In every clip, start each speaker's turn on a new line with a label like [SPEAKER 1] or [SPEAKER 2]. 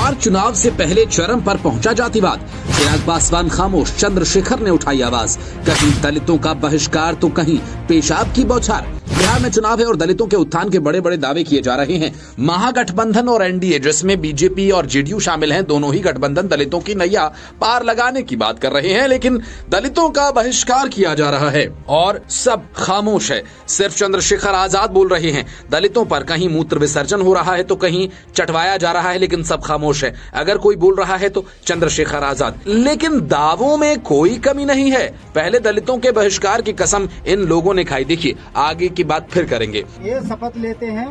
[SPEAKER 1] बिहार चुनाव से पहले चरम पर पहुंचा जातिवाद। चिराग पासवान खामोश, चंद्रशेखर ने उठाई आवाज। कहीं दलितों का बहिष्कार तो कहीं पेशाब की बौछार। बिहार में चुनाव है और दलितों के उत्थान के बड़े बड़े दावे किए जा रहे हैं। महागठबंधन और एनडीए, जिसमें बीजेपी और जेडीयू शामिल हैं, दोनों ही गठबंधन दलितों की नैया पार लगाने की बात कर रहे हैं, लेकिन दलितों का बहिष्कार किया जा रहा है और सब खामोश है। सिर्फ चंद्रशेखर आजाद बोल रहे हैं। दलितों पर कहीं मूत्र विसर्जन हो रहा है तो कहीं चटवाया जा रहा है, लेकिन सब खामोश है। अगर कोई बोल रहा है तो चंद्रशेखर आजाद, लेकिन दावों में कोई कमी नहीं है। पहले दलितों के बहिष्कार की कसम इन लोगों ने खाई। देखिए, आगे की बात फिर करेंगे।
[SPEAKER 2] ये शपथ लेते हैं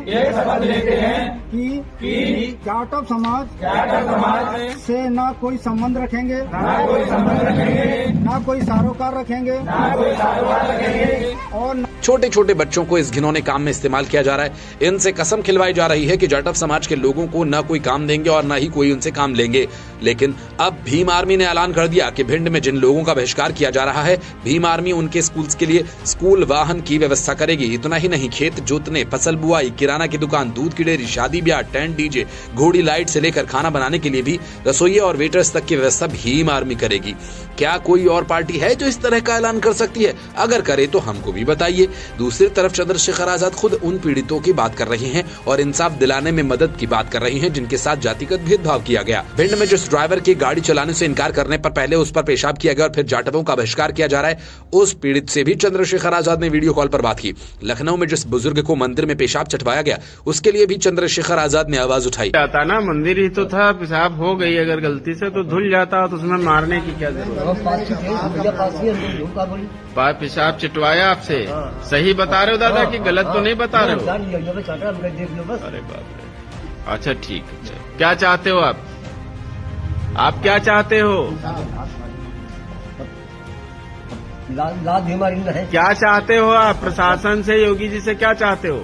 [SPEAKER 2] कि जाटव समाज से ना कोई संबंध रखेंगे, ना कोई सरोकार रखेंगे और
[SPEAKER 1] छोटे छोटे बच्चों को इस घिनौने काम में इस्तेमाल किया जा रहा है। इनसे कसम खिलवाई जा रही है कि जाटव समाज के लोगों को न कोई काम देंगे और न ही कोई उनसे काम लेंगे। लेकिन अब भीम आर्मी ने ऐलान कर दिया कि भिंड में जिन लोगों का बहिष्कार किया जा रहा है, भीम आर्मी उनके स्कूल्स के लिए स्कूल वाहन की व्यवस्था करेगी। इतना ही नहीं, खेत जोतने, फसल बुआई, किराना की दुकान, दूध की डेयरी, शादी ब्याह, टेंट, डीजे, घोड़ी लाइट से लेकर खाना बनाने के लिए भी रसोइये और वेटर्स तक की व्यवस्था भीम आर्मी करेगी। क्या कोई और पार्टी है जो इस तरह का ऐलान कर सकती है? अगर करे तो हमको भी बताइए। दूसरी तरफ चंद्रशेखर आजाद खुद उन पीड़ितों की बात कर रहे हैं और इंसाफ दिलाने में मदद की बात कर रहे हैं जिनके साथ जातिगत भेदभाव किया गया। भिंड में जिस ड्राइवर के गाड़ी चलाने से इनकार करने पर पहले उस पर पेशाब किया गया और फिर जाटवों का बहिष्कार किया जा रहा है, उस पीड़ित से भी चंद्रशेखर आजाद ने वीडियो कॉल पर बात की। लखनऊ में जिस बुजुर्ग को मंदिर में पेशाब चटवाया गया, उसके लिए भी चंद्रशेखर आजाद ने आवाज उठाई।
[SPEAKER 3] जाता ना, मंदिर ही तो था, पेशाब हो गई अगर गलती से तो धुल जाता तो उसमें मारने की क्या जरूरत? पेशाब चिटवाया आपसे, सही बता रहे हो दादा कि गलत तो नहीं बता रहे हो? अरे बाप रे, अच्छा ठीक है। क्या चाहते हो आप क्या चाहते हो? क्या चाहते हो आप प्रशासन से, योगी जी से क्या चाहते हो?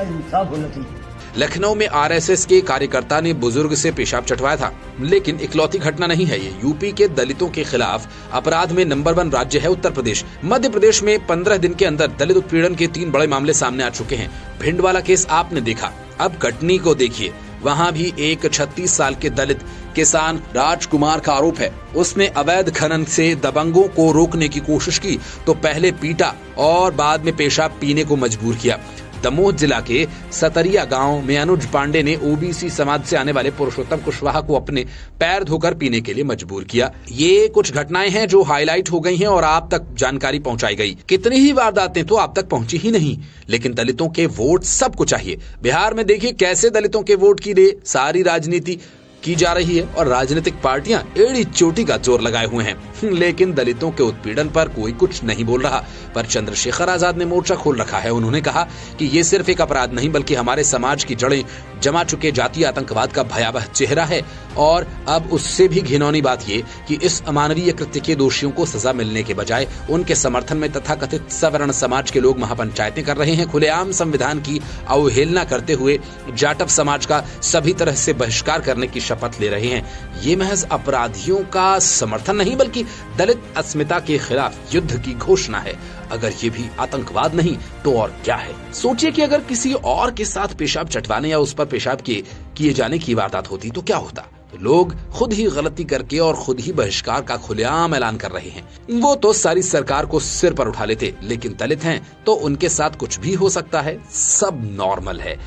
[SPEAKER 2] इंसाफ होना चाहिए।
[SPEAKER 1] लखनऊ में आरएसएस के कार्यकर्ता ने बुजुर्ग से पेशाब चटवाया था, लेकिन इकलौती घटना नहीं है ये। यूपी के दलितों के खिलाफ अपराध में नंबर 1 राज्य है उत्तर प्रदेश। मध्य प्रदेश में 15 दिन के अंदर दलित उत्पीड़न के 3 बड़े मामले सामने आ चुके हैं। भिंड वाला केस आपने देखा, अब कटनी को देखिए। वहाँ भी एक 36 साल के दलित किसान राजकुमार का आरोप है, उसने अवैध खनन से दबंगों को रोकने की कोशिश की तो पहले पीटा और बाद में पेशाब पीने को मजबूर किया। दमोह जिला के सतरिया गांव में अनुज पांडे ने ओबीसी समाज से आने वाले पुरुषोत्तम कुशवाहा को अपने पैर धोकर पीने के लिए मजबूर किया। ये कुछ घटनाएं हैं जो हाईलाइट हो गई हैं और आप तक जानकारी पहुंचाई गई। कितनी ही वारदातें तो आप तक पहुंची ही नहीं, लेकिन दलितों के वोट सबको चाहिए। बिहार में देखिए कैसे दलितों के वोट की लिए सारी राजनीति की जा रही है और राजनीतिक पार्टियां एड़ी चोटी का जोर लगाए हुए हैं, लेकिन दलितों के उत्पीड़न पर कोई कुछ नहीं बोल रहा। पर चंद्रशेखर आजाद ने मोर्चा खोल रखा है। उन्होंने कहा कि ये सिर्फ एक अपराध नहीं बल्कि हमारे समाज की जड़ें जमा चुके जातीय आतंकवाद का भयावह चेहरा है। और अब उससे भी घिनौनी बात ये कि इस अमानवीय कृत्य के दोषियों को सजा मिलने के बजाय उनके समर्थन में तथाकथित सवर्ण समाज के लोग महापंचायतें कर रहे हैं। खुलेआम संविधान की अवहेलना करते हुए जाटव समाज का सभी तरह से बहिष्कार करने की शपथ ले रहे हैं। ये महज अपराधियों का समर्थन नहीं बल्कि दलित अस्मिता के खिलाफ युद्ध की घोषणा है। अगर ये भी आतंकवाद नहीं तो और क्या है? सोचिए कि अगर किसी और के साथ पेशाब चटवाने या उस पर पेशाब किए जाने की वारदात होती तो क्या होता? तो लोग खुद ही गलती करके और खुद ही बहिष्कार का खुलेआम ऐलान कर रहे हैं। वो तो सारी सरकार को सिर पर उठा लेते, लेकिन दलित हैं तो उनके साथ कुछ भी हो सकता है, सब नॉर्मल है।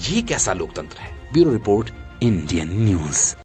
[SPEAKER 1] ये कैसा लोकतंत्र है? Bureau report, Indian news.